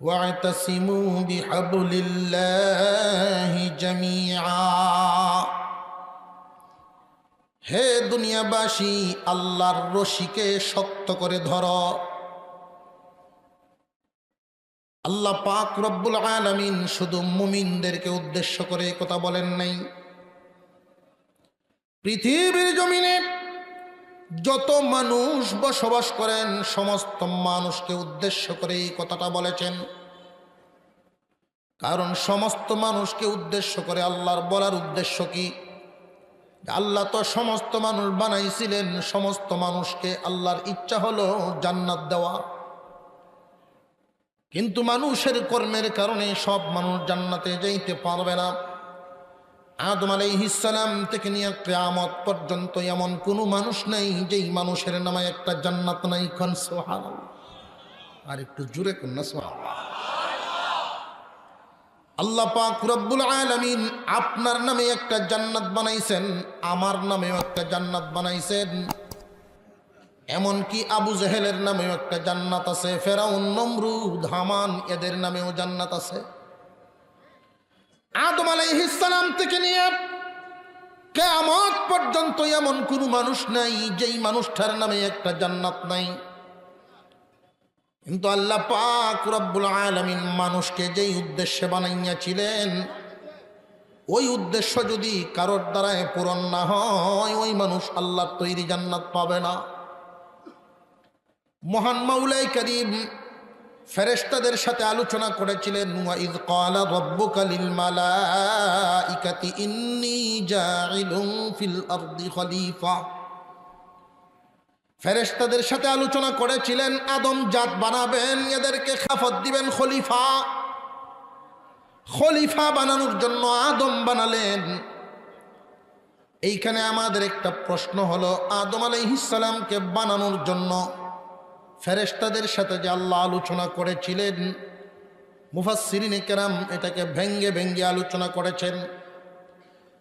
واعتصموا بحبل الله جميعا। হে দুনিয়াবাসী, আল্লাহর রশিকে শক্ত করে ধরো। আল্লাহ পাক রব্বুল আলামিন শুধু মুমিনদেরকে উদ্দেশ্য করে কথা বলেন নাই, পৃথিবীর জমিনে যত মানুষ বসবাস করেন সমস্ত মানুষকে উদ্দেশ্য করে এই কথাটা বলেছেন। কারণ সমস্ত মানুষকে উদ্দেশ্য করে আল্লাহর বলার উদ্দেশ্য কি? আল্লাহ তো সমস্ত মানুষ বানাইছিলেন, সমস্ত মানুষকে আল্লাহর ইচ্ছা হলো জান্নাত দেওয়া, কিন্তু মানুষের কর্মের কারণে সব মানুষ জান্নাতে যাইতে পারবে না। আদম আলাইহিস সালাম থেকে নিয়ে কিয়ামত পর্যন্ত এমন কোনো মানুষ নেই যেই মানুষের নামে একটা জান্নাত নাই। কোন সুবহানাল্লাহ, আর একটু জোরে কোন না সুবহানাল্লাহ। আল্লাহ পাক রব্বুল আলামিন আপনার নামে একটা জান্নাত বানাইছেন, আমার নামেও একটা জান্নাত বানাইছেন, এমনকি আবু জেহেলের নামেও একটা জান্নাত আছে, ফেরাউন, নমরুদ, হামান এদের নামেও জান্নাত আছে। আদম আলাইহিস সালাম থেকে নিয়ে কিয়ামত পর্যন্ত এমন কোনো মানুষ নাই যেই মানুষটার নামে একটা জান্নাত নাই। কিন্তু আল্লাহ পাক রব্বুল আলামিন মানুষকে যেই উদ্দেশ্যে বানাইয়াছিলেন, ওই উদ্দেশ্য যদি কারোর দ্বারায় পূরণ না হয়, ওই মানুষ আল্লাহর তৈরি জান্নাত পাবে না। মহান মাওলাই করিম ফেরেশতাদের সাথে আলোচনা করেছিলেন, ওয়া ইয ক্বালা রাব্বুকা লিল মালাইকাতি ইন্নী জাইলুন ফিল আরদি খলিফা। ফেরেশতাদের সাথে আলোচনা করেছিলেন আদম জাত বানাবেন, এদেরকে খেলাফত দিবেন, খলিফা। খলিফা বানানোর জন্য আদম বানালেন। এইখানে আমাদের একটা প্রশ্ন হলো, আদম আলাইহিস সালামকে বানানোর জন্য ফেরেশতাদের সাথে যে আল্লাহ আলোচনা করেছিলেন, মুফাসসিরিনে কেরাম এটাকে ভেঙ্গে ভেঙ্গে আলোচনা করেছেন।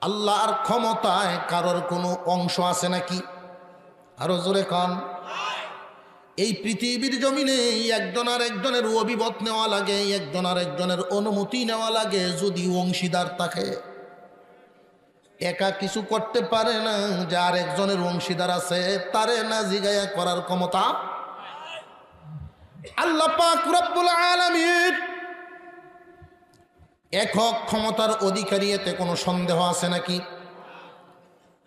আল্লাহর ক্ষমতায় কারোর কোনো অংশ আছে নাকি? আরো জোরে কান। এই পৃথিবীর জমিনে একজন আর একজনের অভিমত নেওয়া লাগে, একজন আর একজনের অনুমতি নেওয়া লাগে। যদি অংশীদার থাকে, একা কিছু করতে পারে না। যার একজনের অংশীদার আছে তারে না জিগায়া করার ক্ষমতা আল্লাহ পাক রব্বুল আলামিন একক ক্ষমতার অধিকারী, এতে কোনো সন্দেহ আছে নাকি?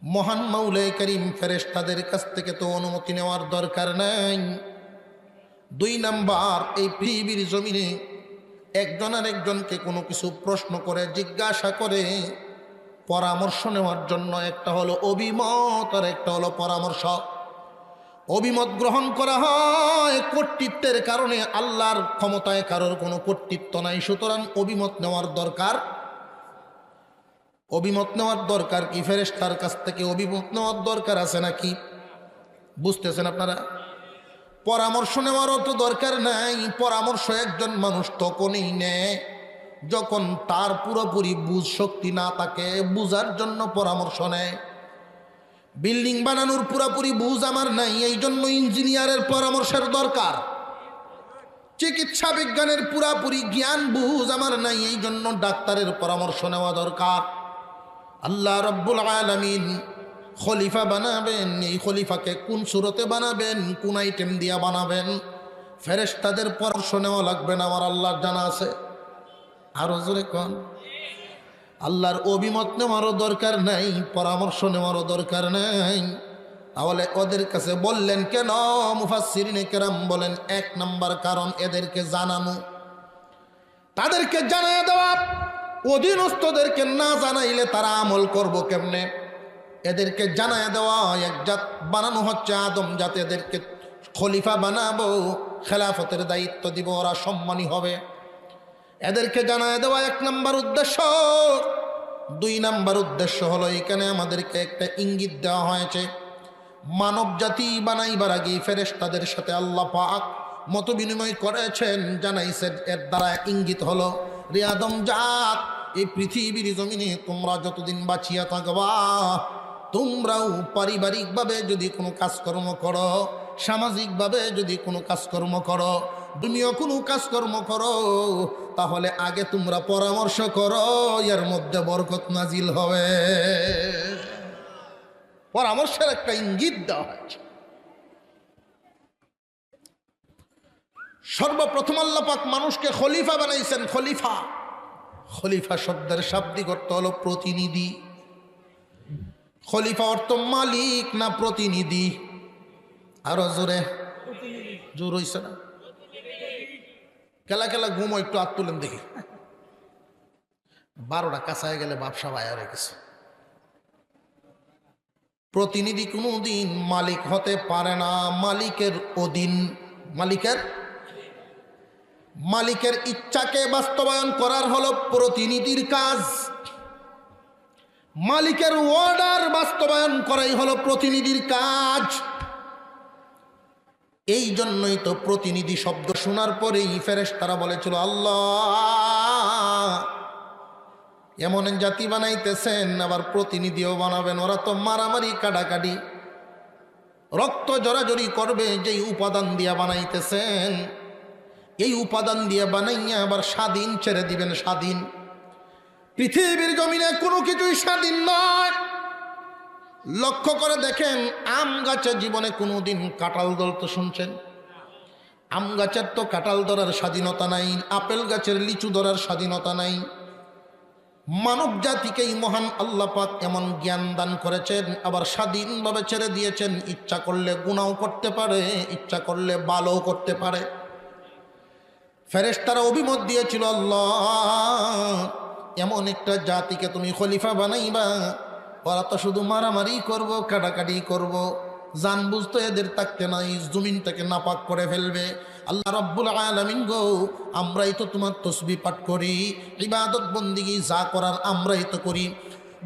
মহান মাওলাই করিম ফেরেশতাদের কাছ থেকে তো অনুমতি নেওয়ার দরকার নাই। দুই নাম্বার, এই পৃথিবীর জমিনে একজন আর একজনকে কোনো কিছু প্রশ্ন করে, জিজ্ঞাসা করে, পরামর্শ নেওয়ার জন্য একটা হলো অভিমত আর একটা হলো পরামর্শ। অভিমত গ্রহণ করা হয় কর্তৃত্বের কারণে, আল্লাহর ক্ষমতায় কারোর কোনো কর্তৃত্ব নাই, সুতরাং অভিমত নেওয়ার দরকার। অভিমত নেওয়ার দরকার কি? ফেরেশতার কাছ থেকে অভিমত নেওয়ার দরকার আছে নাকি? বুঝতেছেন আপনারা? পরামর্শ নেওয়ারও তো দরকার নাই। পরামর্শ একজন মানুষ তখনই নেয় যখন তার পুরোপুরি বুঝ শক্তি না থাকে, বুঝার জন্য পরামর্শ নেয়। বিল্ডিং বানানোর পুরোপুরি বুঝ আমার নাই, এই জন্য ইঞ্জিনিয়ারের পরামর্শের দরকার। চিকিৎসা বিজ্ঞানের পুরোপুরি জ্ঞান বুঝ আমার নাই, এই জন্য ডাক্তারের পরামর্শ নেওয়া দরকার। আল্লাহ রব্বুল আলামিন খলিফা বানাবেন, এই খলিফাকে কোন সুরতে বানাবেন, কোন আইটেম দিয়া বানাবেন, ফেরেশতাদের পরামর্শ নেওয়া লাগবে না, আমার আল্লাহর জানা আছে। আরো জোরে কোন। আল্লাহর অভিমত নেওয়ারও দরকার নাই, পরামর্শ নেওয়ারও দরকার নাই। তাহলে ওদের কাছে বললেন কেন? মুফাসসিরিনে কেরাম বলেন, এক নাম্বার কারণ এদেরকে জানানো, তাদেরকে জানিয়ে দেওয়া। অধীনস্থদেরকে না জানাইলে তারা আমল করব কেমনে? এদেরকে জানায় দেওয়া। এক জাত বানানো হচ্ছে আদম জাত, এদেরকে খলিফা বানাবো, খেলাফতের দায়িত্ব দিব, ওরা সম্মানী হবে। এদেরকে জানায় দেওয়া এক নাম্বার উদ্দেশ্য। দুই নাম্বার উদ্দেশ্য হলো, এখানে আমাদেরকে একটা ইঙ্গিত দেওয়া হয়েছে, মানব জাতি বানাইবার আগে ফেরেশতাদের সাথে আল্লাহ পাক মত বিনিময় করেছেন, জানাইছেন। এর দ্বারা ইঙ্গিত হলো, রে আদম জাত, এই পৃথিবীর জমিনে তোমরা যতদিন বাঁচিয়া থাকবা, তোমরাও পারিবারিকভাবে যদি কোনো কাজকর্ম করো, সামাজিকভাবে যদি কোনো কাজকর্ম করো, দুনিয়া কোনো কাজকর্ম করো, তাহলে আগে তোমরা পরামর্শ করো, এর মধ্যে বরকত নাজিল হবে। পরামর্শের একটা ইঙ্গিত দেওয়া হয়েছে। সর্বপ্রথম আল্লাহ পাক মানুষকে খলিফা বানাইছেন। খলিফা, খলিফা শব্দের শাব্দিক অর্থ হলো প্রতিনিধি। খলিফা অর্থ মালিক না প্রতিনিধি? আরো জোরে, জোর হইছে না? খেলা খেলা ঘুমো, একটু হাত তুলেন দেখি। 12টা কাছায় গেলে ব্যবসা বাইরে হয়ে গেছে। প্রতিনিধি কোনোদিন মালিক হতে পারে না, মালিকের অধীন। মালিকের ইচ্ছাকে বাস্তবায়ন করার হলো প্রতিনিধির কাজ। মালিকের অর্ডার বাস্তবায়ন করাই হলো প্রতিনিধির কাজ। এই জন্যই তো প্রতিনিধি শব্দ শোনার পরেই ফেরেশতারা বলেছিল, আল্লাহ এমন জাতি বানাইতেছেন, আবার প্রতিনিধিও বানাবেন। ওরা তো মারামারি কাটাকাটি রক্ত জড়াজড়ি করবে। যেই উপাদান দিয়া বানাইতেছেন, এই উপাদান দিয়ে বানাইয়া আবার স্বাধীন ছেড়ে দিবেন। স্বাধীন পৃথিবীর জমিনে কোনো কিছুই স্বাধীন নয়। লক্ষ্য করে দেখেন, আম গাছের জীবনে কোনোদিন কাঁঠাল ধরতে শুনছেন? আম গাছের তো কাঁঠাল ধরার স্বাধীনতা নাই, আপেল গাছের লিচু ধরার স্বাধীনতা নাই। মানব জাতিকেই মহান আল্লাহ পাক এমন জ্ঞান দান করেছেন, আবার স্বাধীনভাবে ছেড়ে দিয়েছেন। ইচ্ছা করলে গুনাহও করতে পারে, ইচ্ছা করলে ভালোও করতে পারে। ফেরেশতারা অভিমত দিয়েছিল, আল্লাহ এমন একটা জাতিকে তুমি খলিফা বানাইবা, ওরা তো শুধু মারামারি করব, কাটাকাটি করব, জান বুঝতো এদের থাকতে নাই, জমিনটাকে নাপাক করে ফেলবে। আল্লাহ রাব্বুল আলামিন গো, আমরাই তো তোমার তসবিহ পাঠ করি, ইবাদত বন্দিগি যা করার আমরাই তো করি।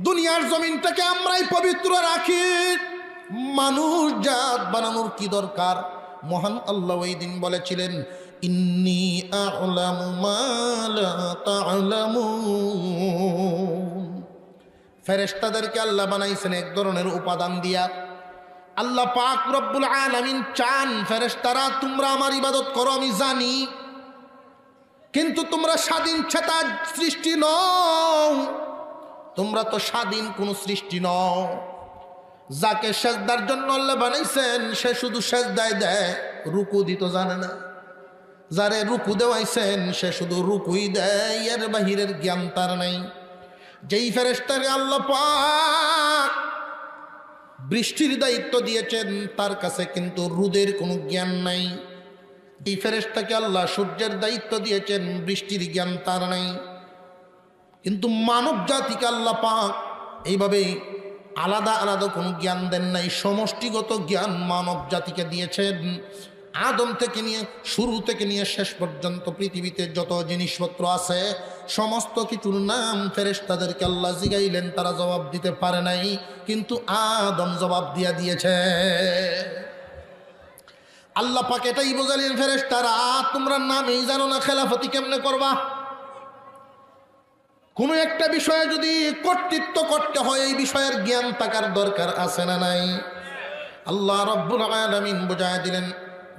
দুনিয়ার জমিনটাকে আমরাই পবিত্র রাখি, মানুষ জাত বানানোর কি দরকার? মহান আল্লাহ ওই দিন বলেছিলেন, ইন্নী আ'লামু মা লা তা'লামুন। ফেরেশতাদেরকে আল্লাহ বানাইছেন এক ধরনের উপাদান দিয়া। আল্লাহ পাক রব্বুল আলামিন চান ফেরেশতারা তোমরা আমার ইবাদত করো, আমি জানি, কিন্তু তোমরা স্বাধীন চেতা সৃষ্টি নও, তোমরা তো স্বাধীন কোন সৃষ্টি নও। যাকে সেজদার জন্য আল্লাহ বানাইছেন সে শুধু সেজদায় দেয়, রুকু দিতে জানে না। যারে রুকু দেওয়াইছেন সে শুধু রুকুই দেয়, এর বাহিরের জ্ঞান তার নাই। যেই ফেরেশতাকে আল্লাহ পাক বৃষ্টির দায়িত্ব দিয়েছেন, তার কাছে কিন্তু রোদের কোনো জ্ঞান নাই। এই ফেরেশতাকে আল্লাহ সূর্যের দায়িত্ব দিয়েছেন, বৃষ্টির জ্ঞান তার নাই। কিন্তু মানব জাতিকে আল্লাহ পাক এইভাবে আলাদা আলাদা কোনো জ্ঞান দেন নাই, সমষ্টিগত জ্ঞান মানব জাতিকে দিয়েছেন। আদম থেকে নিয়ে, শুরু থেকে নিয়ে শেষ পর্যন্ত পৃথিবীতে যত জিনিসপত্র আছে সমস্ত কিছুর নাম ফেরেশতাদেরকে আল্লাহ জিগাইলেন, তারা জবাব দিতে পারে নাই, কিন্তু আদম জবাব দিয়েছে। আল্লাহ পাক এটাই বোঝালেন, ফেরেশতারা তোমরা নামেই জানো না, খেলাফতি কেমনে করবা? কোনো একটা বিষয়ে যদি কর্তৃত্ব করতে হয়, এই বিষয়ের জ্ঞান থাকার দরকার আছে না নাই? আল্লাহ রাব্বুল আলামিন বুঝায় দিলেন,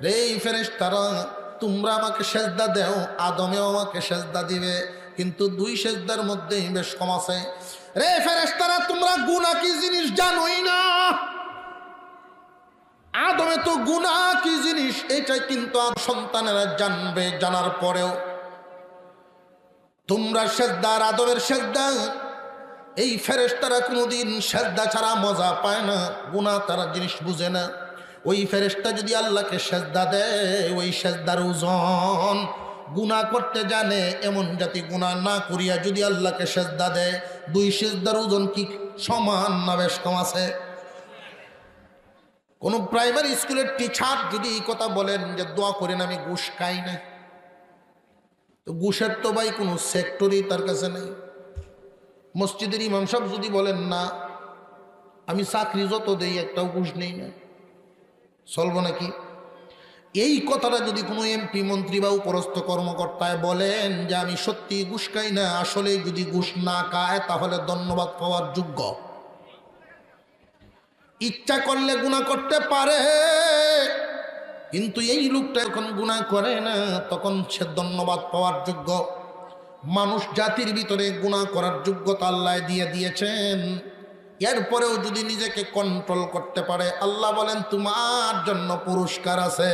রে ফেরেশতারা তোমরা আমাকে সেজদা দাও, আদমেও আমাকে সেজদা দিবে, কিন্তু দুই সেজদার মধ্যেই বেশ কম আছে। রে ফেরেশতারা তোমরা গুনাহ কি জিনিস জানোই না। আদমে তো গুনাহ কি জিনিস এটা কিন্তু আর সন্তানেরা জানবে, জানার পরেও তোমরা সেজদা আর আদমের সেজদা, এই ফেরেশতারা কোনোদিন সেজদা ছাড়া মজা পায় না, গুনাহ তারা জিনিস বুঝে না। ওই ফেরেশতা যদি আল্লাহকে সেজদা দেয়, ওই সেজদার ওজন গুনাহ করতে জানে এমন জাতি গুনাহ না করিয়া যদি আল্লাহকে সেজদা দেয়, দুই সেজদার ওজন কি সমান না বেশ কম আছে? কোন প্রাইমারি স্কুলের টিচার যদি এই কথা বলেন যে দোয়া করেন আমি ঘুষ খাই না, তো ঘুষের তো ভাই কোনো সেক্টরই তার কাছে নেই। মসজিদের ইমাম সাহেব যদি বলেন না আমি চাকরি যত দেই একটাও ঘুষ নেই না, চলবো নাকি? এই কথাটা যদি কোনো এমপি মন্ত্রী বা উপরস্থ কর্মকর্তায় বলেন যে আমি সত্যি ঘুষ খাই না, আসলে যদি ঘুষ না খায় তাহলে ধন্যবাদ পাওয়ার যোগ্য। ইচ্ছা করলে গুনাহ করতে পারে, কিন্তু এই লোকটা যখন গুনাহ করে না তখন সে ধন্যবাদ পাওয়ার যোগ্য। মানুষ জাতির ভিতরে গুনাহ করার যোগ্যতা আল্লাহ দিয়ে দিয়েছেন। এরপরেও যদি নিজেকে কন্ট্রোল করতে পারে, আল্লাহ বলেন তোমার জন্য পুরস্কার আছে।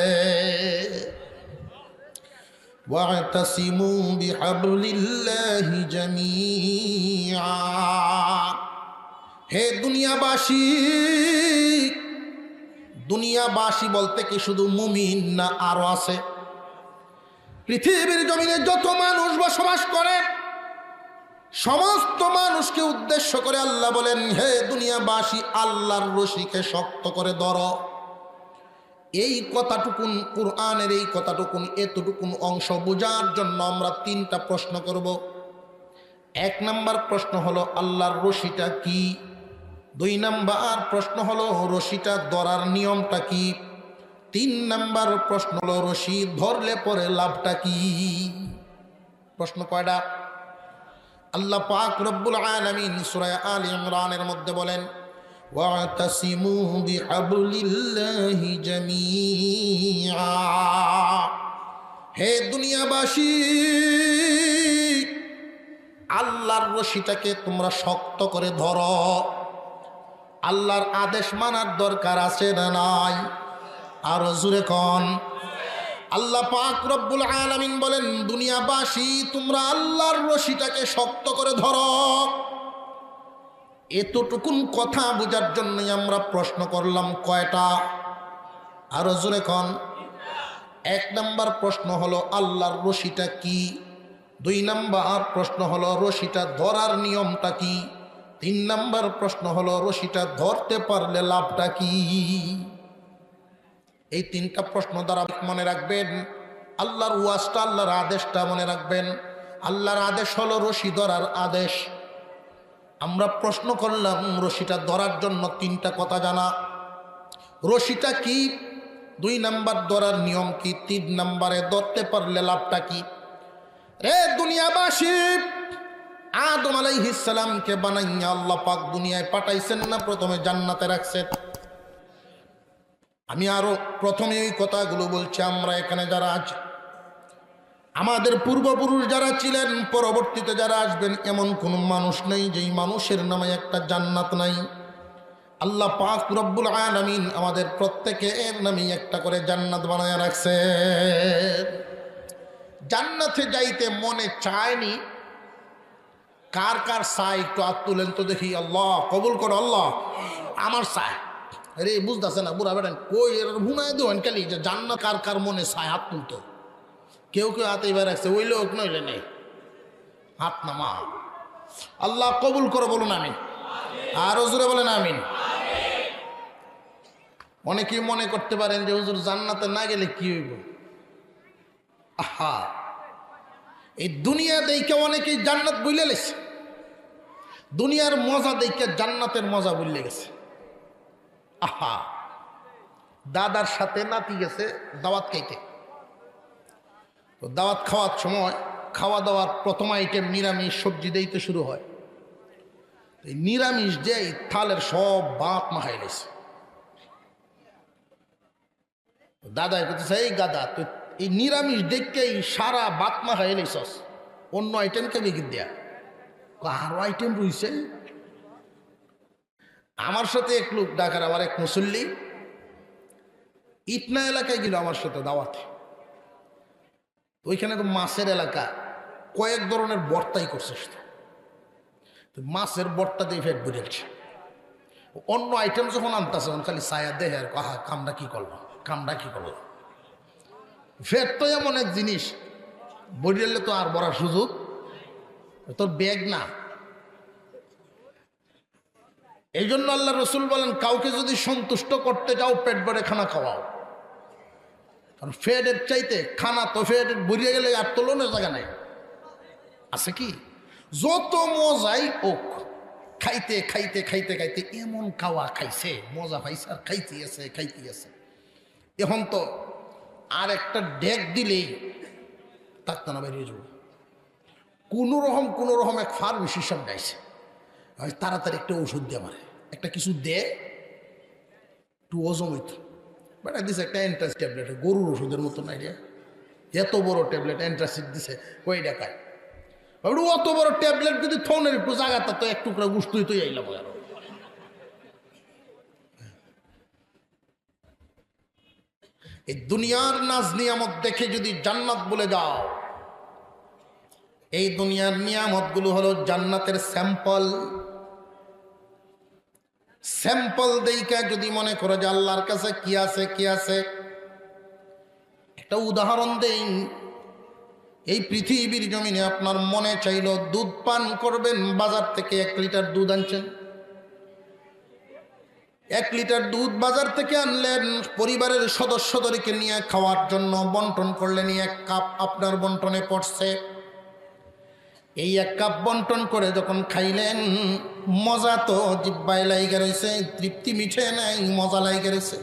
ওয়াতাসিমু বিহাবলিল্লাহি জামিআ। হে দুনিয়াবাসী, দুনিয়াবাসী বলতে কি শুধু মুমিন না, আরো আছে। পৃথিবীর জমিনে যত মানুষ বসবাস করে সমস্ত মানুষকে উদ্দেশ্য করে আল্লাহ বলেন, হে দুনিয়াবাসী, আল্লাহর রশিকে শক্ত করে ধরো। এই কথাটুকুন কুরআনের, এই কথাটুকুন এতটুকুন অংশ বোঝার জন্য আমরা তিনটা প্রশ্ন করব। এক নাম্বার প্রশ্ন হলো আল্লাহর রশিটা কি। দুই নাম্বার প্রশ্ন হলো রশিটা ধরার নিয়মটা কি। তিন নাম্বার প্রশ্ন হলো রশি ধরলে পরে লাভটা কি। প্রশ্ন কয়টা? আল্লাহ পাক রব্বুল আলামিন সূরা আলে ইমরানের মধ্যে বলেন, ওয়াতাসিমু বিহাবলিল্লাহি জামিআ। হে দুনিয়াবাসী, আল্লাহর রশিটাকে তোমরা শক্ত করে ধরো। আল্লাহর আদেশ মানার দরকার আছে না নাই? আর জোরে কোন। আল্লাহ পাক রব্বুল আলামিন বলেন, দুনিয়াবাসী তোমরা আল্লাহর রশিটাকে শক্ত করে ধরো। এতটুকুন কথা বোঝার জন্যই আমরা প্রশ্ন করলাম কয়টা? আরো জোরে কোন। এক নাম্বার প্রশ্ন হলো আল্লাহর রশিটা কি। দুই নাম্বার প্রশ্ন হলো রশিটা ধরার নিয়মটা কি। তিন নাম্বার প্রশ্ন হলো রশিটা ধরতে পারলে লাভটা কি। এই তিনটা প্রশ্ন দ্বারা মনে রাখবেন আল্লাহর ওয়াজটা, আল্লাহর আদেশটা মনে রাখবেন। আল্লাহর আদেশ হলো রশি ধরার আদেশ। আমরা প্রশ্ন করলাম রশিটা ধরার জন্য তিনটা কথা জানা। রশিটা কি, দুই নাম্বার ধরার নিয়ম কি, তিন নাম্বারে ধরতে পারলে লাভটা কি। রে দুনিয়াবাসী, আদম আলাইহিস সালামকে বানাইয়া আল্লাহ পাক দুনিয়ায় পাঠাইছেন না, প্রথমে জান্নাতে রাখছেন। আমি আরো প্রথমে এই কথাগুলো বলছি, আমরা এখানে যারা আছি, আমাদের পূর্বপুরুষ যারা ছিলেন, পরবর্তীতে যারা আসবেন, এমন কোন মানুষ নেই যেই মানুষের নামে একটা জান্নাত নাই। আল্লাহ পাক রব্বুল আলামিন আমাদের প্রত্যেকের নামে একটা করে জান্নাত বানায় রাখছে। জান্নাতে যাইতে মনে চায়নি, কার কার চায় একটু হাত তুলেন তো দেখি। আল্লাহ কবুল করো, আল্লাহ আমার চায়। আরে বুঝতেছে না বুড়া বেড়ান কই ভুনায় দেবেন খালি যে জান্নাত কার কার মনে চায় হাত তুলতো। কেউ কেউ হাতে এবার রাখছে, ওই লোক নইলে নেই, হাত নামা। আল্লাহ কবুল করো, বলুন আমিন। আরো জোরে বলেন আমিন। অনেকেই মনে করতে পারেন যে হুজুর জান্নাতে না গেলে কি হইব। আহা, এই দুনিয়া দেখে অনেকেই জান্নাত বুঝলে লেছে, দুনিয়ার মজা দেখে জান্নাতের মজা বুঝলে গেছে। আহা, দাদার সাথে নাতি গেছে দাওয়াত খাইতে। তো দাওয়াত খাওয়ার সময় খাওয়া দাওয়ার প্রথম আইটেম নিরামিষ সবজি দিতে শুরু হয়। এই নিরামিষ যে থালের সব বাপ মাখাই লেছে। দাদাই বলতেছে, এই গাদা তুই এই নিরামিষ দেখেই সারা বাত মাখাই লেছস, অন্য আইটেম কে বিক্রি দেয়া? আরো আইটেম রয়েছে। আমার সাথে এক লোক ঢাকার, আমার এক মুসল্লি ইটনা এলাকায় গেল আমার সাথে দাওয়াতে। ওইখানে তো মাছের এলাকা, কয়েক ধরনের বর্তাই করছে। মাছের বর্তা দিয়ে ফেট বুঝেছে। অন্য আইটেম যখন আনতেছে খালি ছায়া দেহে আর আহা কামটা কি করলো, কামটা কি করলো। ফেট তো এমন এক জিনিস, বড়িলে তো আর বড়ার সুযোগ তোর ব্যাগ না। এই জন্য আল্লাহ রসুল বলেন, কাউকে যদি সন্তুষ্ট করতে চাও পেট ভরে খানা খাওয়াও। কারণ ফেটের চাইতে খানা তো ফেট বড়িয়ে গেলে আর তোলনের জায়গা নাই, আছে কি? যত মজাই হোক, খাইতে খাইতে খাইতে খাইতে এমন খাওয়া খাইছে, মজা পাইছে আর খাইতে আছে খাইতে আছে। এখন তো আর একটা ডেক দিলেই থাকতো না, বেরিয়ে যাবো। কোনো রকম এক ফার্মেসির সব গাইছে, তাড়াতাড়ি একটা ওষুধ দিয়ে মারে, একটা কিছু দে একটু ওজন হইত। বেটা দিছে একটা অ্যান্টাসিড ট্যাবলেট, গরুর ওষুধের মতো নাই রে, এত বড় ট্যাবলেট অ্যান্টাসিড দিছে, কই দেখায় অত বড় ট্যাবলেট যদি থনের একটু জায়গাটা তো এক টুকরা গুস্তই তো আইলাম। এই দুনিয়ার নাজ নিয়ামত দেখে যদি জান্নাত বলে যাও, এই দুনিয়ার নিয়ামত গুলো হলো জান্নাতের স্যাম্পল। স্যাম্পল দেইকা যদি মনে করো যে আল্লাহর কাছে কি আছে কি আছে। একটা উদাহরণ দেই, এই পৃথিবীর জমিনে আপনার মনে চাইলো দুধ পান করবেন, বাজার থেকে 1 লিটার দুধ আনছেন, 1 লিটার দুধ বাজার থেকে আনলেন, পরিবারের সদস্যদেরকে নিয়ে খাওয়ার জন্য বন্টন করলেন, 1 কাপ আপনার বন্টনে পড়ছে। এই 1 কাপ বন্টন করে যখন খাইলেন, মজা তো জিব্বায় লাইগা রইছে, তৃপ্তি মিঠে নাই, মজা লাইগা রইছে।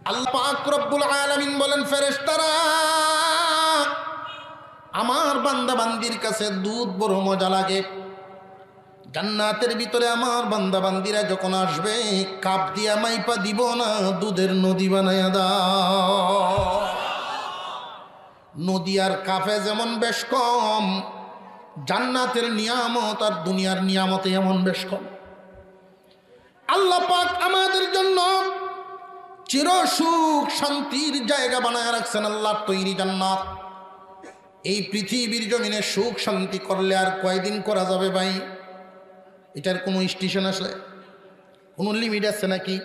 আল্লাহ পাক রব্বুল আলামিন বলেন, ফেরেশতারা আমার বান্দা বান্দির কাছে দুধ বড় মজা লাগে, জান্নাতের ভিতরে আমার বান্দা বান্দিরা যখন আসবে কাপ দিয়া মাইপা দিব না, দুধের নদী বানায়া দাও। নদী আর কাপে যেমন বেশ কম, জান্নাতের নিয়ামত আর দুনিয়ার নিয়ামতে এমন বেশ কম। আল্লাহ পাক আমাদের জন্য চির সুখ শান্তির জায়গা বানায় রাখছেন, আল্লাহর তৈরি জান্নাত। এই পৃথিবীর জমিনে সুখ শান্তি করলে আর কয়দিন করা যাবে ভাই? এটার কোনো স্টেশন আছে, কোনো লিমিট আছে নাকি?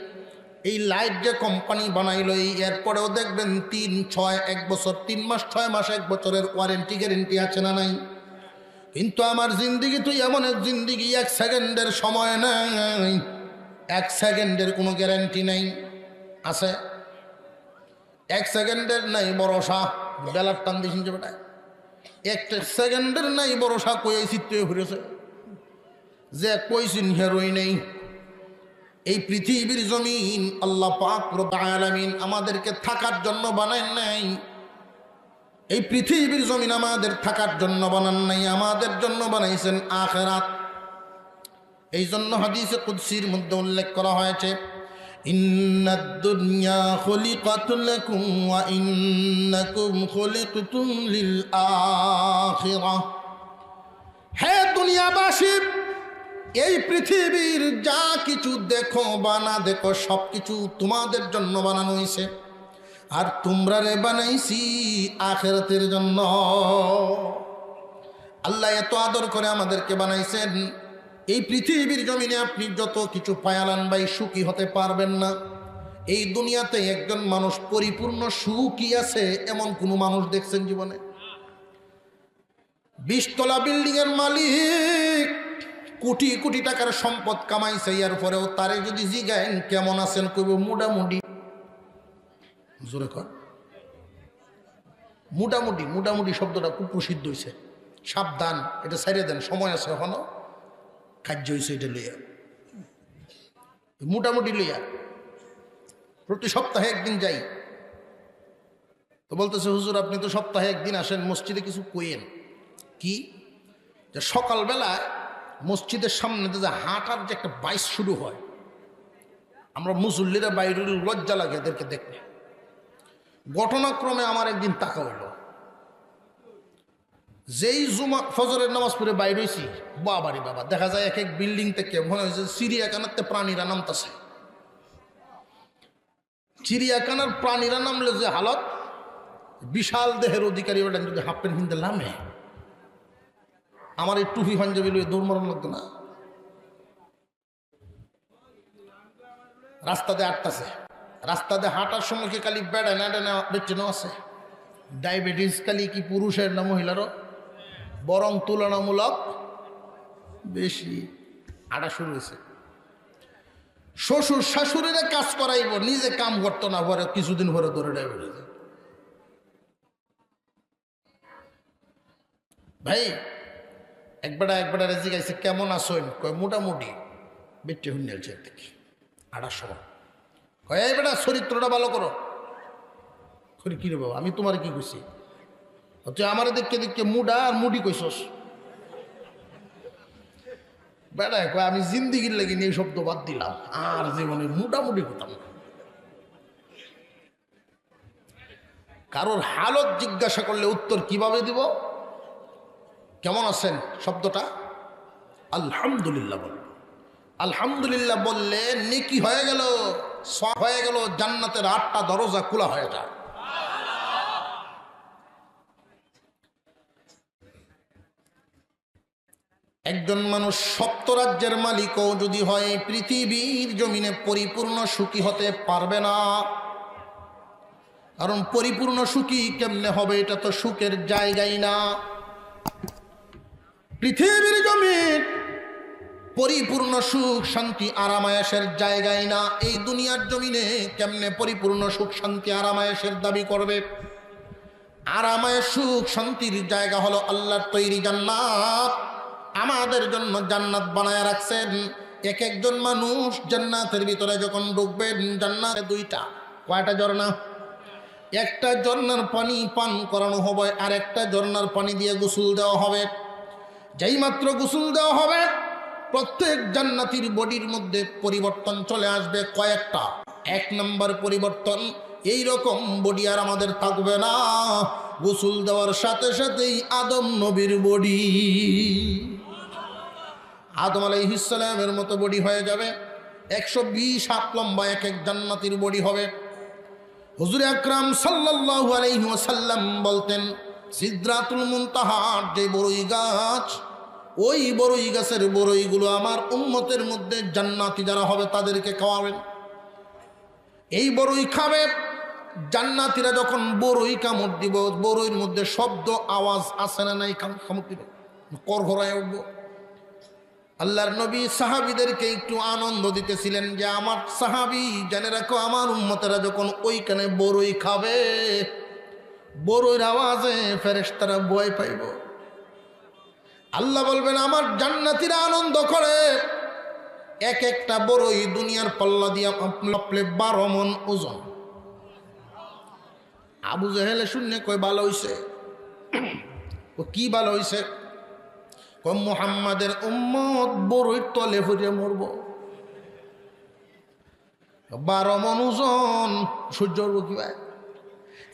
এই লাইট যে কোম্পানি বানাইলো, এই এরপরেও দেখবেন 3, 6, 1 বছর, 3 মাস, 6 মাস, 1 বছরের ওয়ারেন্টি গ্যারেন্টি আছে না নাই? কিন্তু আমার জিন্দিগি তো এমন এক জিন্দিগি, 1 সেকেন্ডের সময় নাই, 1 সেকেন্ডের কোনো গ্যারান্টি নাই। আছে 1 সেকেন্ডের নাই ভরসা, বেলার টান দিয়েছেন যে বেটায় 1 সেকেন্ডের নাই ভরসা, কই চিত্ত ঘুরেছে যে কইছেন হেরোই নেই। এই পৃথিবীর জমিন আল্লাহ পাক রব্বুল আলামিন আমাদেরকে থাকার জন্য বানায় নাই। এই পৃথিবীর জমিন আমাদের থাকার জন্য বানান নাই, আমাদের জন্য বানাইছেন আখিরাত। এই জন্য হাদিসে কুদসির মধ্যে উল্লেখ করা হয়েছে, ইন্নাদ দুনিয়া খুলিকাত লাকুম ওয়া ইন্নাকুম খুলিকতুম লিল আখিরাহ। হে দুনিয়াবাসী, এই পৃথিবীর যা কিছু দেখো বা না দেখো সব কিছু তোমাদের জন্য বানানো হয়েছে, আর তোমরা রে বানাইছি আখিরাতের জন্য। আল্লাহ এত আদর করে আমাদেরকে বানাইছেন। এই পৃথিবীর জমিনে আপনি যত কিছু পায়ালান ভাই, সুখী হতে পারবেন না। এই দুনিয়াতে একজন মানুষ পরিপূর্ণ সুখী আছে এমন কোন মানুষ দেখছেন জীবনে? 20 তলা বিল্ডিং এর মালিক, কোটি কোটি টাকার সম্পদ কামাইছে, এর পরেও তারে যদি জিগায়েন কেমন আছেন, কইব মোটামুটি। জোরে কর, মোটামুটি। মোটামুটি শব্দটা খুব প্রসিদ্ধ হয়েছে, সাবধান, এটা ছাড়িয়ে দেন, সময় আছে এখনো, খাদ্য হয়েছে এটা লইয়া, মোটামুটি লইয়া। প্রতি সপ্তাহে 1 দিন যাই, তো বলতেছে হুজুর আপনি তো সপ্তাহে 1 দিন আসেন, মসজিদে কিছু কইেন। কি? যে সকালবেলা মসজিদের সামনে যে হাঁটার যে একটা বাইস শুরু হয়, আমরা মুসল্লিরা বাইরে লজ্জা লাগে এদেরকে দেখলে। ঘটনাক্রমে আমার একদিন তাকা হইল, যেই জুমা ফজরের নামাজ পড়ে বাইরে হয়েছি, বাবারে বাবা, দেখা যায় এক এক বিল্ডিং থেকে মনে হয়েছে চিড়িয়াখানাতে প্রাণীরা নামতেছে। চিড়িয়াখানার প্রাণীরা নামলে যে হালত, বিশাল দেহের অধিকারী ওটা যদি হাফ প্যান্ট কিনতে নামে, আমার এই টুপি পাঞ্জাবি লইয়ে দৌড় মারানো লাগতো না। রাস্তাতে আটতাছে, রাস্তাতে হাঁটার সময় কি খালি বেড়ায় না বেটেনও আছে? ডায়াবেটিস খালি কি পুরুষের না মহিলারও? বরং তুলনামূলক বেশি হাঁটা শুরু হয়েছে। শ্বশুর শাশুড়িরে কাজ করাইব, নিজে কাম করতো না, পরে কিছুদিন পরে ধরে ডায়াবেটিস। ভাই একবেটা রেজি গাইছে, কেমন আসেন? কয় মোটামুটি। বেটে হুন্ডেলছে দেখি হাঁটার সময়, কয় এই বেটা চরিত্রটা ভালো করো। করি কি রে বাবা, আমি তোমার কি কইছি? তুই আমার দেখতে দেখতে মুডা আর মুডি কইছস। বেটা কয় আমি জিন্দিগির লাগিনি এই শব্দ বাদ দিলাম, আর জীবনে মোটামুটি করতাম না। কারোর হালত জিজ্ঞাসা করলে উত্তর কিভাবে দিব? কেমন আছেন শব্দটা আলহামদুলিল্লাহ বল। আলহামদুলিল্লাহ বললে নেকি হয়ে গেল, সওয়াব হয়ে গেল, জান্নাতের 8টা দরজা খোলা হয়ে যায়। একজন মানুষ 7 রাজ্যের মালিকও যদি হয়, পৃথিবীর জমিনে পরিপূর্ণ সুখী হতে পারবে না। কারণ পরিপূর্ণ সুখী কেমনে হবে? এটা তো সুখের জায়গাই না। পৃথিবীর জমিন পরিপূর্ণ সুখ শান্তি আরামায়েশের জায়গায় না। এই দুনিয়ার জমিনে কেমনে পরিপূর্ণ সুখ শান্তি আরামায়েশের দাবি করবে? আরামায়েশ সুখ শান্তির জায়গা হলো আল্লাহর তৈরি জান্নাত। আমাদের জন্য জান্নাত বানায় রাখছেন। এক একজন মানুষ জান্নাতের ভিতরে যখন ঢুকবেন, জান্নাতে 2টা কয়টা ঝর্ণা? একটা ঝর্ণার পানি পান করানো হবে, আর একটা ঝর্ণার পানি দিয়ে গোসল দেওয়া হবে। যেই মাত্র গোসল দেওয়া হবে, প্রত্যেক জান্নাতীর বডির মধ্যে পরিবর্তন চলে আসবে কয়েকটা। 1 নম্বর পরিবর্তন, এই রকম বডি আর আমাদের থাকবে না। গোসল দেওয়ার সাথে সাথেই আদম নবীর বডি, আদম আলাইহিস সালামের মতো বডি হয়ে যাবে। 120 হাত লম্বা এক এক জান্নাতীর বডি হবে। হুজুর আকরাম সাল্লাল্লাহু আলাইহি ওয়াসাল্লাম বলতেন, সিদরাতুল মুনতাহার যে বড়ই গাছ, ওই বড়ই গাছের বড়ইগুলো আমার উম্মতের মধ্যে জান্নাতি যারা হবে তাদেরকে খাওয়াবেন। এই বড়ই খাবে জান্নাতীরা। যখন বড়ই কামড় দিব, বড়ইর মধ্যে শব্দ আওয়াজ আসে না? নাই? কামড় দিবে, করঘরায় উঠব। আল্লাহর নবী সাহাবীদেরকে একটু আনন্দ দিতেছিলেন যে আমার সাহাবী জেনে রাখো, আমার উম্মতেরা যখন ওইখানে বড়ই খাবে, বড়ইর আওয়াজে ফেরেশতারা ভয় পাইব। আল্লাহ বলবেন আমার জান্নাতীরা আনন্দ করে। এক একটা বড়ই দুনিয়ার পাল্লা দিয়া মাপলে 12 মণ ওজন। আবু জেহেলে শুনে কই ভালো হইছে। ও কি ভালো হইছে? কই মুহাম্মাদের উম্মত বড়ইর তলে ফুটে মরব। 12 মণ ওজন সহ্য করব কিভাবে?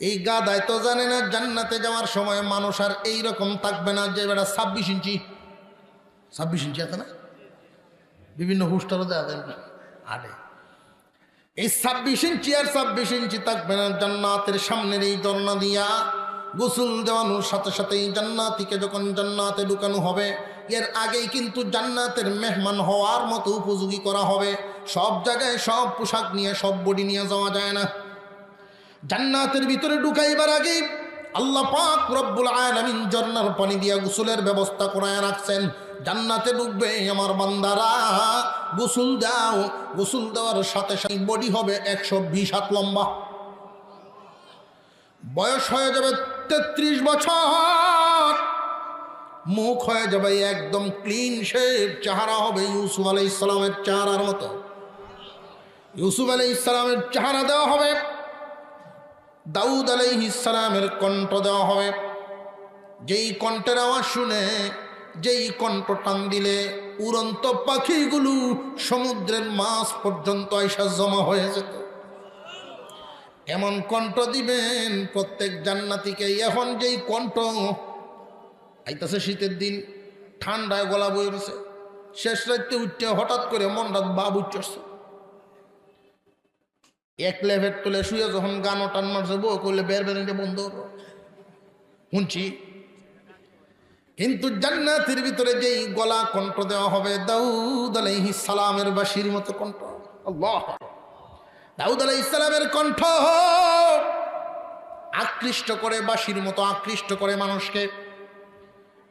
এই গাদায় তো জানে না জান্নাতে যাওয়ার সময় মানুষ আর এইরকম থাকবে না যে বেটা 26 ইঞ্চি 26 ইঞ্চি আছে না, বিভিন্ন হোস্টেলও দেওয়া যায়। আরে এই 26 ইঞ্চি আর 26 ইঞ্চি থাকবে না। জান্নাতের সামনের এই ঝর্ণা দিয়া গোসল দেওয়ানোর সাথে সাথে জান্নাতীকে যখন জান্নাতে ঢুকানো হবে, এর আগেই কিন্তু জান্নাতের মেহমান হওয়ার মতো উপযোগী করা হবে। সব জায়গায় সব পোশাক নিয়ে, সব বডি নিয়ে যাওয়া যায় না। জান্নাতের ভিতরে ঢুকাইবার আগেই আল্লাহ পাক রব্বুল আলামিন ঝর্ণার পানি দিয়া গোসলের ব্যবস্থা করায় রাখছেন। জান্নাতে ঢুকবে আমার বান্দারা, গোসল দাও। গোসল দেওয়ার সাথে সাথে বডি হবে 120 হাত লম্বা। বয়স হয়ে যাবে 33 বছর। মুখ হয়ে যাবে একদম ক্লিন শেভ। চেহারা হবে ইউসুফ আলাইহিস সালামের চেহারার মতো। ইউসুফ আলাইহিস সালামের চেহারা দেওয়া হবে। দাউদ আলাইহিস সালামের কণ্ঠ দেওয়া হবে। যেই কণ্ঠের আওয়াজ শুনে, যেই কণ্ঠ টান দিলে উড়ন্ত পাখিগুলো সমুদ্রের মাছ পর্যন্ত আইসা জমা হয়ে যেত। এমন কণ্ঠ দিবেন প্রত্যেক জান্নাতীকে। এখন যেই কণ্ঠ আইতাছে, শীতের দিন ঠান্ডায় গলা বয়ে রয়েছে, শেষ রাত্রে উঠতে হঠাৎ করে মন রাত বাপ উঠছে, এক লেভেল তুলে শুয়ে যখন গান টান মারছে, বউ করলে বের বেরিয়ে বন্ধ শুনছি। কিন্তু জান্নাতের ভিতরে যেই গলা কণ্ঠ দেওয়া হবে, দাউদ আলাইহিস সালামের বাঁশির মতো কণ্ঠ। আল্লাহ, দাউদ আলাইহিস সালামের কণ্ঠ আকৃষ্ট করে, বাঁশির মতো আকৃষ্ট করে মানুষকে।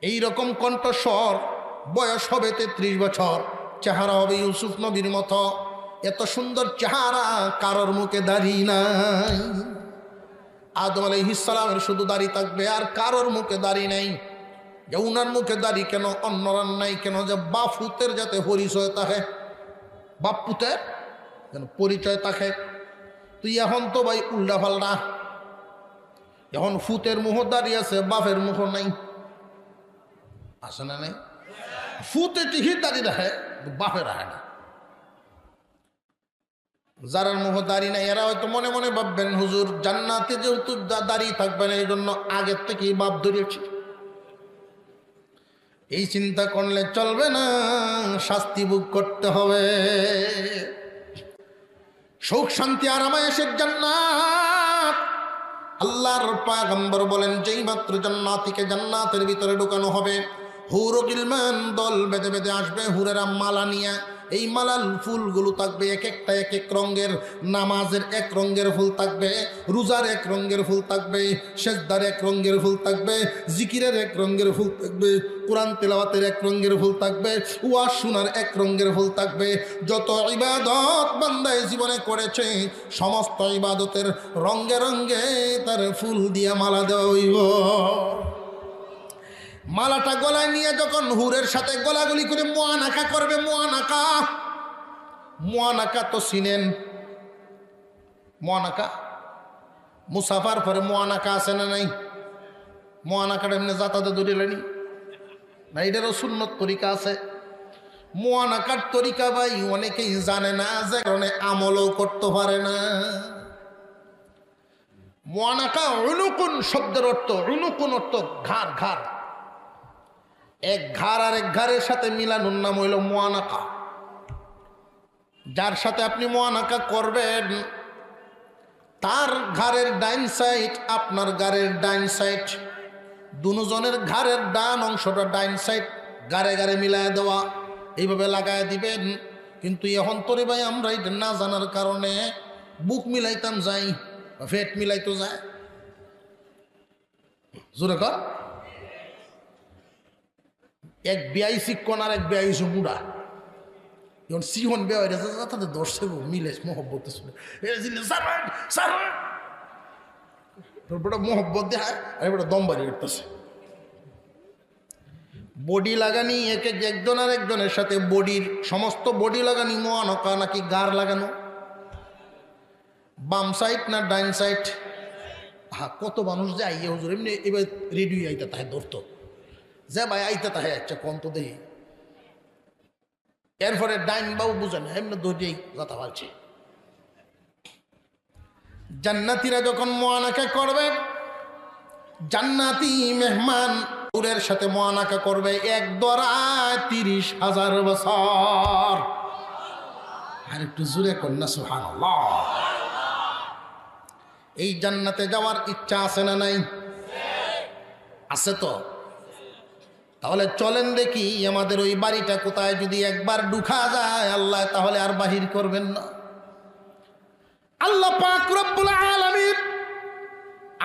এই রকম কণ্ঠস্বর। বয়স হবে 33 বছর। চেহারা হবে ইউসুফ নবীর মতো। এত সুন্দর চেহারা কারোর মুখে দাড়ি নাই। আদম আলাইহিস সালামের শুধু দাড়ি থাকবে, আর কারোর মুখে দাড়ি নাই। যে উনার মুখে দাড়ি কেন, অন্যরার নাই কেন? যে বাপুতের যাতে পরিচয় থাকে, বাপুতের যেন পরিচয় থাকে। তুই এখন তো ভাই উল্টা পাল্টা। এখন ফুতের মুখ দাঁড়িয়ে আছে, বাপের মুখ নাই। আছে না নাই? ফুতে ঠিকই দাঁড়িয়ে রাখে, বাপে রাখে না। যারা মুখ দাড়ি নাই এরা হয়তো মনে মনে ভাববেন হুজুর জান্নাতে যেহেতু দাড়ি থাকবে না এই জন্য আগের থেকেই বাপ ধরেছি। এই চিন্তা করলে চলবে না, শাস্তি ভোগ করতে হবে। সুখ শান্তি আরামায়েশের জান্নাত। আল্লাহর পয়গম্বর বলেন যেই মাত্র জান্নাতীকে জান্নাতের ভিতরে ঢুকানো হবে, হুর ও গিলমান দল বেঁধে বেঁধে আসবে, হুরেরা মালা নিয়ে। এই মালাল ফুলগুলো থাকবে এক একটা এক এক রঙের। নামাজের এক রঙের ফুল থাকবে, রোজার এক রঙের ফুল থাকবে, সেজদার এক রঙের ফুল থাকবে, জিকিরের এক রঙের ফুল থাকবে, কোরআন তেলাওয়াতের এক রঙের ফুল থাকবে, ওয়াজ শোনার এক রঙের ফুল থাকবে। যত ইবাদত বান্দায় জীবনে করেছে সমস্ত ইবাদতের রঙে রঙে তার ফুল দিয়ে মালা দেওয়া হইব। মালাটা গলায় নিয়ে যখন হুরের সাথে গলাগলি করে মুআনাকা করবে, মুআনাকা তো চিনেন, মুআনাকা মুসাফার পরে মুআনাকা আছে না নাই? মুআনাকাটা এমনি যাতায়াতে ধরিলেনি না, এটারও সুন্নত তরিকা আছে। মুআনাকার তরিকা ভাই অনেকেই জানে না, যে কারণে আমলও করতে পারে না। মুআনাকা উনুকুন শব্দের অর্থ, উনুকুন অর্থ ঘাড়, ঘাড়। এক ঘাড় আর এক ঘাড়ের সাথে মিলানোর নাম হইল মুআনাকা। যার সাথে আপনি মুআনাকা করবেন তার ঘাড়ের ডাইন সাইড আপনার ঘাড়ের ডাইন সাইড, দুজনের ঘাড়ের ডান অংশটা ডাইন সাইড গাড়ে গাড়ে মিলায় দেওয়া, এইভাবে লাগায় দিবেন। কিন্তু এখন তোরে ভাই আমরা এটা না জানার কারণে বুক মিলাইতাম যাই, ফেট মিলাইতো যায়। জোরে কর। এক বিয়াই শিক্ষণ আর এক বিয়াই মুড়া, যখন সিহন বেয়া হয়ে গেছে তাদের দর্শক মিলে মহব্বত শুনে মহব্বত দেখায় আর এবার দম বাড়ি উঠতেছে। বডি লাগানি এক একজন আর একজনের সাথে বডির সমস্ত বডি লাগানি মুআনাকা নাকি গার লাগানো, বাম সাইড না ডাইন সাইড? হ্যাঁ, কত মানুষ যে আইয়া হুজুর এমনি এবার রেডি আইতে তাহে ধরতো যে ভাই আইতে তাহে আচ্ছা কম তো দেখি। এরপরে ডাইন বাবু বুঝেন এমনি ধরেই কথা বলছে। জান্নাতীরা যখন মুআনাকা করবে, জান্নাতি মেহমান হুরের সাথে মুআনাকা করবে এক দরায় 30,000 বছর। আর একটু জোরে কন্যা সুবহানাল্লাহ। এই জান্নাতে যাওয়ার ইচ্ছা আছে না নাই? আছে তো। তাহলে চলেন দেখি আমাদের ওই বাড়িটা কোথায়, যদি একবার ঢুকা যায় আল্লাহ তাহলে আর বাহির করবেন না। আল্লাহ পাক রব্বুল আলামিন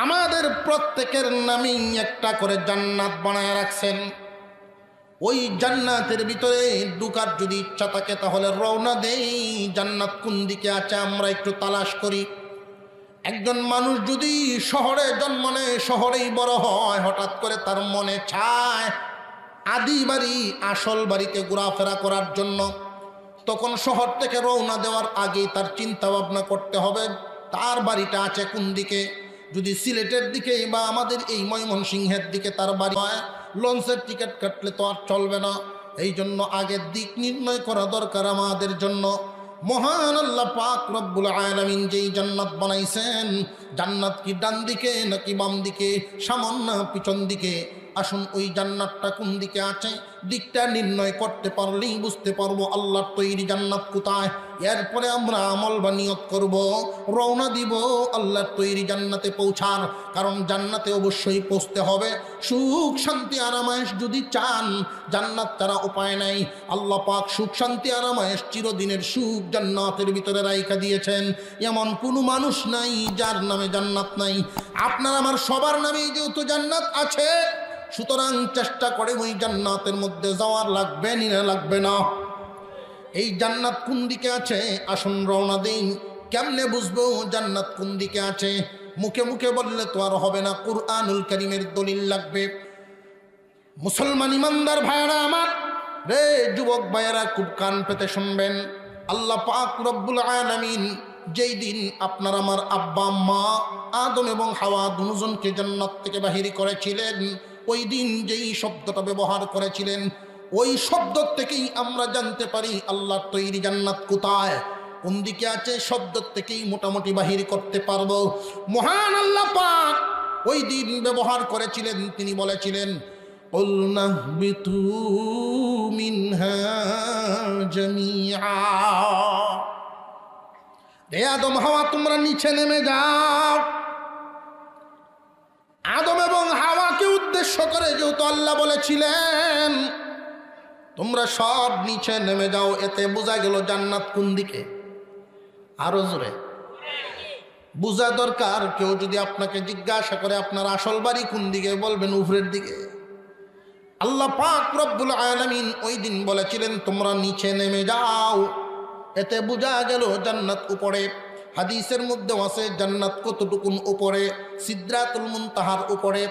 আমাদের প্রত্যেকের নামেই একটা করে জান্নাত বানায় রাখছেন। ওই জান্নাতের ভিতরে ঢুকার যদি ইচ্ছা থাকে তাহলে রওনা দেই। জান্নাত কোন দিকে আছে আমরা একটু তালাশ করি। একজন মানুষ যদি শহরে জন্ম নেয়, শহরেই বড় হয়, হঠাৎ করে তার মনে চায় আদি বাড়ি আসল বাড়িতে ঘোরাফেরা করার জন্য, তখন শহর থেকে রওনা দেওয়ার আগেই তার চিন্তা ভাবনা করতে হবে তার বাড়িটা আছে কোন দিকে। যদি সিলেটের দিকে বা আমাদের এই ময়মনসিংহের দিকে তার বাড়ি হয়, লঞ্চের টিকিট কাটলে তো আর চলবে না। এই জন্য আগের দিক নির্ণয় করা দরকার আমাদের জন্য। মহান আল্লাহ পাক রব্বুল আলামিন যেই জান্নাত বানাইছেন, জান্নাত কি ডান দিকে নাকি বাম দিকে, সামনে না পিছন দিকে? আসুন ওই জান্নাতটা কোন দিকে আছে দিকটা নির্ণয় করতে পারলেই বুঝতে পারবো আল্লাহর তৈরি জান্নাত কোথায়। এরপরে আমরা আমল বা নিয়ত করব, রওনা দিব আল্লাহর তৈরি জান্নাতে পৌঁছার। কারণ জান্নাতে অবশ্যই পৌঁছতে হবে। সুখ শান্তি আরামায়েশ যদি চান, জান্নাত তারা উপায় নাই। আল্লাহ পাক সুখ শান্তি আরামায়েশ চিরদিনের সুখ জান্নাতের ভিতরে রাইখা দিয়েছেন। এমন কোনো মানুষ নাই যার নামে জান্নাত নাই। আপনার আমার সবার নামেই যেহেতু জান্নাত আছে, সুতরাং চেষ্টা করে ওই জান্নাতের মধ্যে যাওয়ার লাগবে না লাগবে না। এই জান্নাত কোন দিকে আছে আসুন রওনা দিন। কেমনে বুঝবো জান্নাত কোন দিকে আছে? মুখে মুখে বললে তো আর হবে না, কুরআনুল কারীমের দলিল লাগবে। মুসলমান ইমানদার ভাইয়েরা আমার রে, যুবক ভাইয়েরা খুব কান পেতে শুনবেন। আল্লাহ পাক রব্বুল আলামিন যেই দিন আপনার আমার আব্বা আম্মা আদম এবং হাওয়া দুজনকে জান্নাত থেকে বাহির করেছিলেন, ওই দিন যেই শব্দটা ব্যবহার করেছিলেন, ওই শব্দ থেকেই আমরা জানতে পারি আল্লাহর তৈরি জান্নাত কোথায়। কোন দিকে আছে শব্দ থেকেই মোটামুটি বাহির করতে পারবো। মহান আল্লাহ পাক ওই দিন ব্যবহার করেছিলেন, তিনি বলেছিলেন কুলনা বিতু মিনহা জামিআ, হে আদম হাওয়া তোমরা নিচে নেমে যাও। আদম এবং হাওয়াকে উদ্দেশ্য করে যেহেতু আল্লাহ বলেছিলেন তোমরা সব নিচে নেমে যাও, এতে বোঝা গেল জান্নাত কোন দিকে। আরো জোরে বোঝা দরকার। কেউ যদি আপনাকে জিজ্ঞাসা করে আপনার আসল বাড়ি কোন দিকে, বলবেন উপরের দিকে। আল্লাহ পাক রব্বুল আলামিন ওই দিন বলেছিলেন তোমরা নিচে নেমে যাও, এতে বোঝা গেল জান্নাত উপরে। হাদিসের মধ্যে আছে জান্নাত কতটুকুন উপরে, সিদরাতুল মুনতাহার উপরে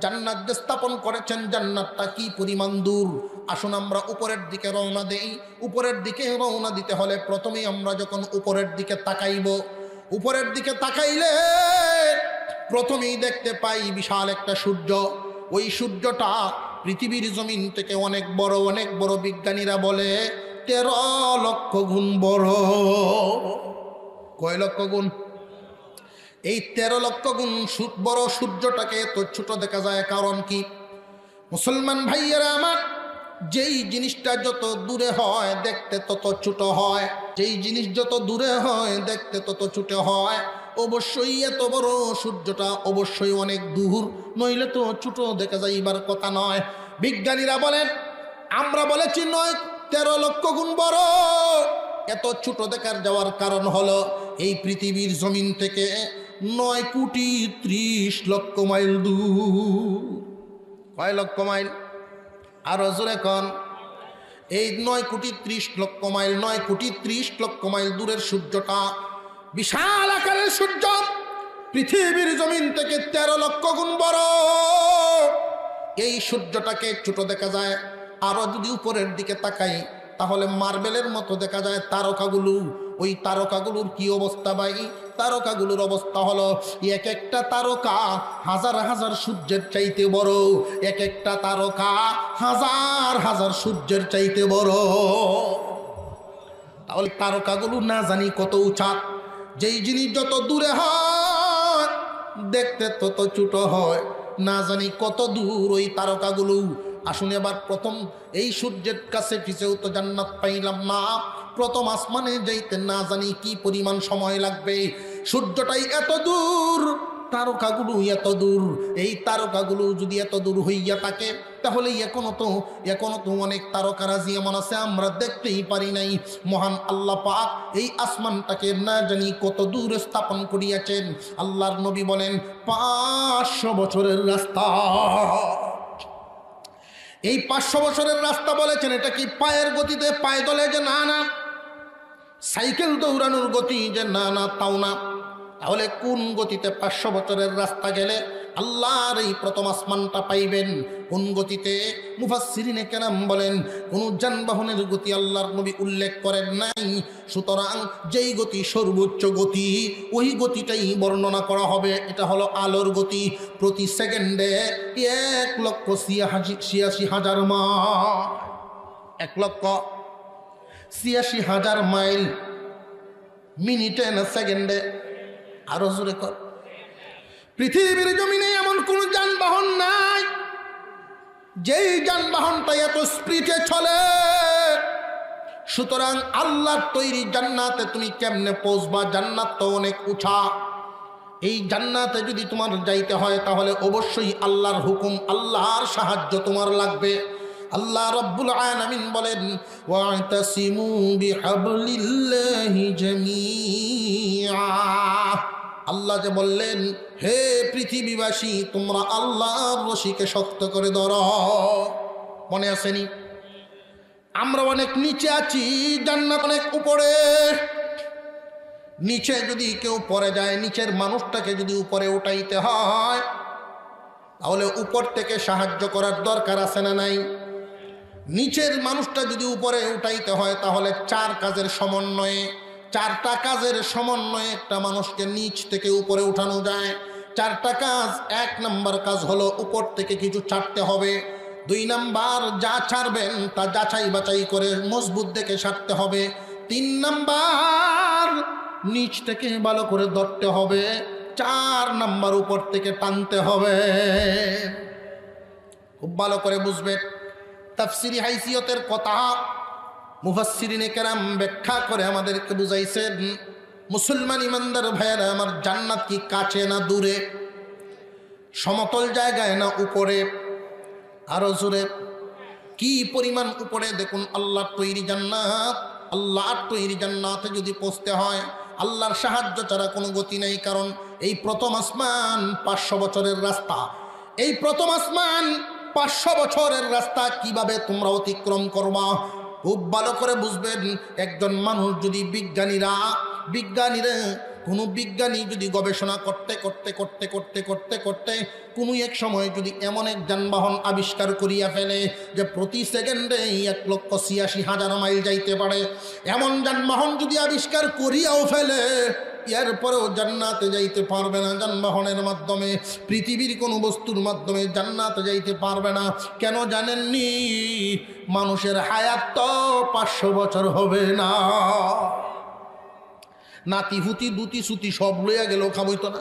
জান্নাত যে স্থাপন করেছেন, জান্নাতটা কি পরিমাণ দূর। আসুন আমরা উপরের দিকে রওনা দেই। উপরের দিকে রওনা দিতে হলে প্রথমেই আমরা যখন উপরের দিকে তাকাইব, উপরের দিকে তাকাইলে প্রথমেই দেখতে পাই বিশাল একটা সূর্য। ওই সূর্যটা পৃথিবীর জমিন থেকে অনেক বড়, অনেক বড়। বিজ্ঞানীরা বলে 13 লক্ষ গুণ বড়। কয় লক্ষ গুণ? এই 13 লক্ষ গুণ বড় সূর্যটাকে তো ছোট দেখা যায়। কারণ কি? মুসলমান ভাইয়েরা আমার, যেই জিনিসটা যত দূরে হয় দেখতে তত ছোট হয়, যেই জিনিস যত দূরে হয় দেখতে তত ছোট হয়। অবশ্যই এত বড় সূর্যটা অবশ্যই অনেক দূর, নইলে তো ছোট দেখা যাইবার কথা নয়। বিজ্ঞানীরা বলেন, আমরা বলেছি নয় 13 লক্ষ গুণ বড়। এত ছোট দেখার যাওয়ার কারণ হলো এই পৃথিবীর জমিন থেকে 9 কোটি 30 লক্ষ মাইল দূর। কয় লক্ষ মাইল? আরো জোরে কন। এই 9 কোটি 30 লক্ষ মাইল, 9 কোটি 30 লক্ষ মাইল দূরের সূর্যটা বিশাল আকারের সূর্য, পৃথিবীর জমিন থেকে 13 লক্ষ গুণ বড়। এই সূর্যটাকে ছোট দেখা যায়। আরো যদি উপরের দিকে তাকাই তাহলে মার্বেলের মতো দেখা যায় তারকাগুলো। ওই তারকাগুলোর কি অবস্থা ভাই? তারকাগুলোর অবস্থা হলো এক একটা তারকা হাজার হাজার সূর্যের চাইতে বড়, এক একটা তারকা হাজার হাজার সূর্যের চাইতে বড়। তাহলে তারকাগুলো না জানি কত উঁচা। যেই জিনিস যত দূরে হয় দেখতে তত ছোট হয়, না জানি কত দূর ওই তারকাগুলো। আসুন এবার প্রথম এই সূর্যের কাছে পিছেও তো জান্নাত পাইলাম না। প্রথম আসমানে যাইতে না জানি কি পরিমাণ সময় লাগবে। সূর্যটাই এত দূর, তারকাগুলো এত দূর। এই তারকাগুলো যদি এত দূর হইয়া থাকে তাহলে এখনো তো অনেক তারকারাজি এমন আছে আমরা দেখতেই পারি নাই। মহান আল্লাহ পাক এই আসমানটাকে না জানি কত দূর স্থাপন করিয়াছেন। আল্লাহর নবী বলেন 500 বছরের রাস্তা। এই 500 বছরের রাস্তা বলেছেন, এটা কি পায়ের গতিতে পায়ে দলে যে? না না। সাইকেল দৌড়ানোর গতি যে? না না, তাও না। তাহলে কোন গতিতে 500 বছরের রাস্তা গেলে আল্লাহর এই প্রথম আসমানটা পাইবেন? কোন গতিতে? মুফাসসিরিনে কেরাম বলেন কোন যানবাহনের গতি আল্লাহর নবী উল্লেখ করেন নাই। সুতরাং যেই গতি সর্বোচ্চ গতি ওই গতিটাই বর্ণনা করা হবে। এটা হলো আলোর গতি। প্রতি সেকেন্ডে 1,86,000 মাইল। 1,86,000 মাইল মিনিটে না সেকেন্ডে? আরো জোরে কর। পৃথিবীর জমিনে এমন কোন যানবাহন নাই যেই যানবাহনটা এত স্পিডে চলে। সুতরাং আল্লাহর তৈরি জান্নাতে তুমি কেমনে পৌঁছবা? জান্নাত তো অনেক উঁচা। এই জান্নাতে যদি তোমার যাইতে হয় তাহলে অবশ্যই আল্লাহর হুকুম, আল্লাহর সাহায্য তোমার লাগবে। আল্লাহ রাব্বুল আলামিন বলেন ওয়াতাসিমু বিহাবলিল্লাহি জামিআ। আল্লাহ যে বললেন হে পৃথিবীবাসী তোমরা আল্লাহর রশিকে শক্ত করে ধরো। মনে আসেনি? আমরা অনেক নিচে আছি, জান্নাত অনেক উপরে। নিচে যদি কেউ পড়ে যায়, নিচের মানুষটাকে যদি উপরে উঠাইতে হয় তাহলে উপর থেকে সাহায্য করার দরকার আছে না নাই? নিচের মানুষটা যদি উপরে উঠাইতে হয় তাহলে 4 কাজের সমন্বয়ে, 4টা কাজের সমন্বয়ে একটা মানুষকে নিচ থেকে উপরে উঠানো যায়। 4টা কাজ। 1 নাম্বার কাজ হলো উপর থেকে কিছু ছাড়তে হবে। 2 নাম্বার যা ছাড়বেন তা যাচাই বাছাই করে মজবুত দেখে ছাড়তে হবে। 3 নাম্বার নিচ থেকে ভালো করে ধরতে হবে, 4 নাম্বার উপর থেকে টানতে হবে। খুব ভালো করে বুঝবে। তাফসিরি হাইসিয়তের কথা মুফাসসিরিনে কেরাম ব্যাখ্যা করে আমাদেরকে বুঝাইছেন, মুসলমান ইমানদার ভাইয়েরা আমার, জান্নাত কি কাছে না দূরে, সমতল জায়গায় না উপরে? আরো জোরে, কি পরিমাণ উপরে? দেখুন আল্লাহর তৈরি জান্নাত, আল্লাহর তৈরি জান্নাতে যদি পৌঁছতে হয় আল্লাহর সাহায্য ছাড়া কোনো গতি নেই। কারণ এই প্রথম আসমান 500 বছরের রাস্তা, এই প্রথম আসমান 500 বছরের রাস্তা কিভাবে তোমরা অতিক্রম করবা? খুব ভালো করে বুঝবেন। একজন মানুষ যদি বিজ্ঞানীরা কোনো বিজ্ঞানী যদি গবেষণা করতে করতে করতে করতে করতে করতে কোনো এক সময় যদি এমন এক যানবাহন আবিষ্কার করিয়া ফেলে যে প্রতি সেকেন্ডে 1,86,000 মাইল যাইতে পারে, এমন যানবাহন যদি আবিষ্কার করিয়াও ফেলে, এরপরেও জান্নাতে যাইতে পারবে না যানবাহনের মাধ্যমে, পৃথিবীর কোনো বস্তুর মাধ্যমে জান্নাতে যাইতে পারবে না। কেন জানেননি? মানুষের হায়াত তো 500 বছর হবে না। নাতি হুতি দুতি সুতি সব লইয়া গেল, খাবইতো না।